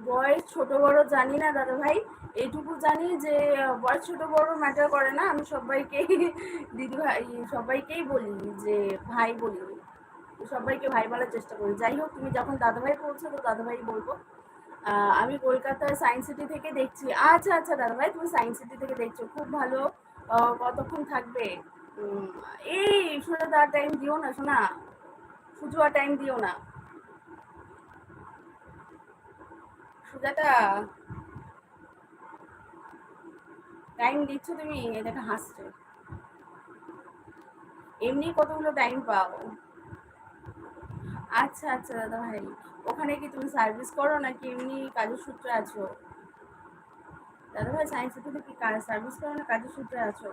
বয়স ছোট বড় জানি না দাদা ভাই, এইটুকু জানি যে বয়স ছোট বড় ম্যাটার করে না। আমি সবাইকে দিদি ভাই সবাইকেই বলি যে ভাই বলি, সবাইকে ভাই বলার চেষ্টা করি। যাই হোক, তুমি যখন দাদা ভাই বলছো তো দাদা ভাই বলবো। আমি কলকাতার সায়েন্স সিটি থেকে দেখছি। আচ্ছা আচ্ছা দাদা ভাই, তুমি সায়েন্স সিটি থেকে দেখছো, খুব ভালো। কতক্ষণ থাকবে? উম, এই সোজা তার টাইম দিও না শোনা, সুজুয়া টাইম দিও না সুজাটা। টাইম দিচ্ছ তুমি, এটা হাসছো। এমনি কতগুলো টাইম পাও। আচ্ছা আচ্ছা দাদা ভাই, ওখানে কি তুমি সার্ভিস করো নাকি এমনি কাজের সূত্রে আছো? দাদা ভাই সায়েন্স সিটিতে কি সার্ভিস করো না কাজের সূত্রে আছো?